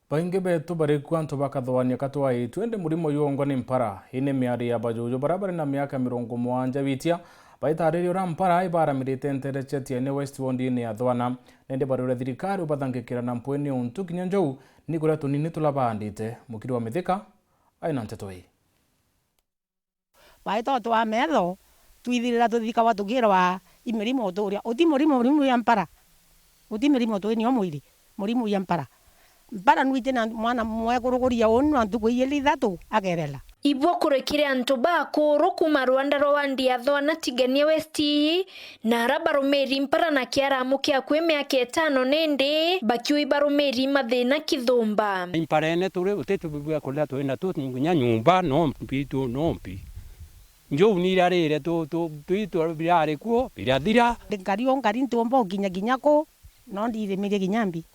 Baingi betu bari kwantu bakathwania katwai twende murimo yongwa ni mpara ine miari ya bajuju barabara na miaka 70 bitia baitaririo ra mpara ibaramirite nterechetie ne Westwood ni athwana nende barure thirikari ubathangikira na mpweni untu kinya njou ni kuria tunini tulabandite mukiri wa mithika aina nteto hii baito twa metho twithirira tuthika watukirwa imirimo turia uti murimo ya mpara uti mirimo tu ni omwiri murimo ya mpara mpara nwite na mwana mwekuruguria onu antuku yeli thatu agerela ibwo kurekire antu bakuru kuma Rwanda rwandi athwana tigania westi na rabarumeri mpara na kiaramu kia kwe miaka 5 nende bakiwa ibarumeri mathina kithumba impara ene turi utetu bibwa kola tu na tu ngunya nyumba no mpitu no mpi njo unira rere tu birare kuo birathira ngario ngari ntumbo ginya ko no ndire mire ginyambi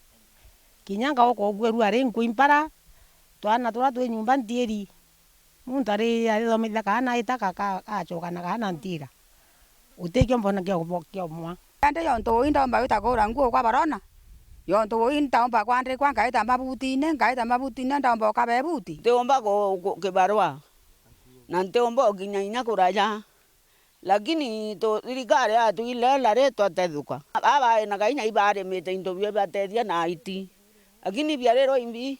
kinyanga oko gweru are nkuimpara twana tura twe nyumba ndieri muntari athomithia kana itaka achoka na kana ntira utekyo mbona kyo mwa ande yonto inda mba utakora nguo kwa barona yonto inda mba kwande kwa ngaita mabutine ndamba ka bebuti teomba ko kibarua na teomba ginya kuraja lakini to thirikari atu ilela reto atethuka aba na kainya ibare mete into bia batethia na iti lakini bia rero imbi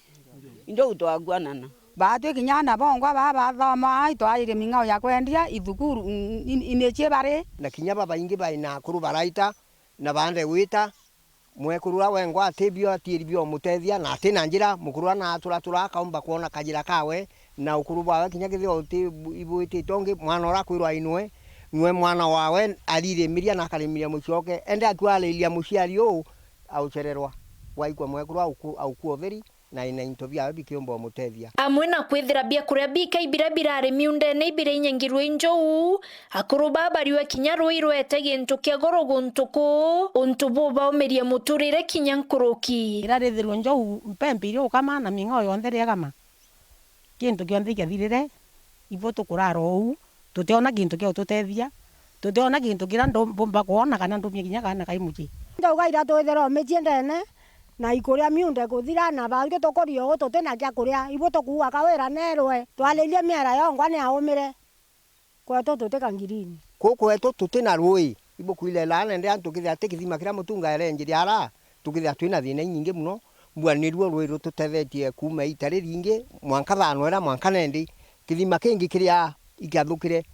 indo utwagwanana batwe kinyana bongwa baba thoma ito arire mingao ya kwendia ithukuru inechie bare na kinya baba ingi baina kuru baraita na bande wita mwekurura wengwa atebio atiribio mutethia na tena njira mukurura na atura kaumba kuona kajira kawe na ukuru bawe kinya githio ibuite tonge mwana ora kwirwa inwe nwe mwana wawe alire miria na kalimiria mucoke ende atwalilia muciari u aucererwa waikwa mwekurwa au kuotheri na ina intobia bikiombo mutethia amwe na kwithira bia kuria bika ibirabirare miunde ne ibire inyangirwe njou akuruba bariwe kinya ruirwete gintu kia goroguntuku untubu baumeria muturire kinya nkuruki irarithirwo njou mpempirio kama na mingo yonthe kama kintu kionthe kiathirire ibo tukuraro u tuteona kintu kio tutethia tuteona kintu kira ndumba kuona kana ndumye kinya kana kaimuchi ndauga ira twithira mechie ndene na ikuria miunde kuthira na bangi tukorio tutena kya kuria ibo tukuwa kawira nerwe twalilie miara yongwa ni aumire kwetu tuteka ngirini kwetu tutena rui ibo kuilela nende antu kithia tikithima kira mutunga erenjiri ara tukithia twina thina nyingi muno mbwanirwo rui tutethetie kuma itari ringi mwanka thano era mwanka nendi kithima kingi kiria igathukire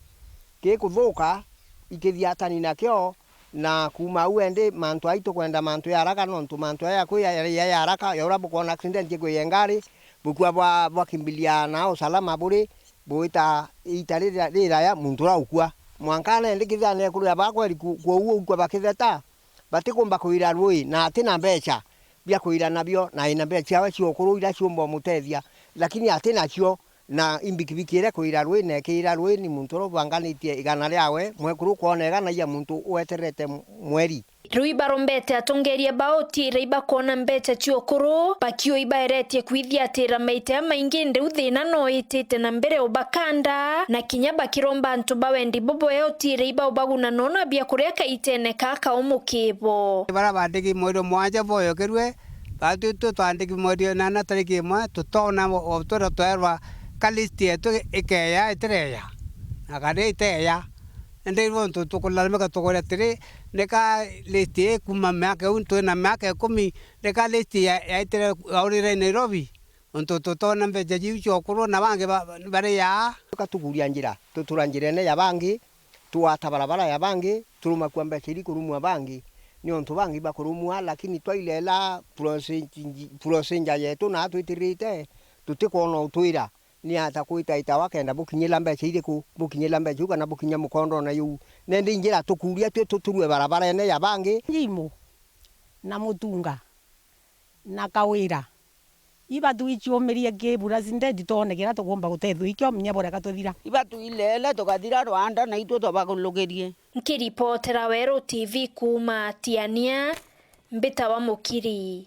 kikuthuka ikithia tani nakio na kuma uende mantu aitu kwenda mantu ya haraka no mantu ya kuya ya haraka ya urabu kuona accident kwa yengari bukwa bwa kimbilia na usalama bure boita itarira ya muntu ra ukwa mwankana ndikithia ne kuria bakwa kwa uo kwa bakitheta batikumba kuira rui na atina mbecha bia kuira nabio na ina mbecha wa cio kuruira ciombo mutethia lakini atina cio na imbikibikire kuira rui na kira rui ni muntu ro banganitie igana ryawe mwekuru kuona igana ya muntu ueterete mweri rui barombete atongeria baoti reiba kona mbete ciokuru bakio ibaeretie kwithia atira maite maingi ndu thina no itite na mbere ubakanda na kinya bakiromba antu bawendi bobo yoti reiba ubaguna nona bia kuria kaitene kaka umukibo bara bandiki moiro mwanja boyo kerwe batu twandiki moiro nana tariki mwa tutona otora twerwa kalisti eto ikeya itereya akare iteya ende wonto tukulalmeka tukore tere neka listi kuma miaka unto na miaka 10 neka listi ya itere aurire Nairobi onto tutona mbeje jicho kuro na bange bare ya tukatuguria njira tuturanjire ne ya bangi tuata barabara ya bangi turuma kwa mbeje kurumwa bangi ni onto bangi bakurumwa lakini twailela prosenja yetu na tuitirite tutikono utwira ni ata kuita itawa kenda bukinyela mbecha iriku bukinyela mbecha kana bukinya mukondo na yu nende njira tukuria tuturwe barabara ene ya bangi nyimo na mutunga na kawira iba tuichiomeria kebura sinde ditone kira tugomba gutethu ikyo mnyabora katuthira iba tuilela tukathira Rwanda na itu tobakulugerie nkiripotera Wero TV kuma Tiania mbita wa Mukiri.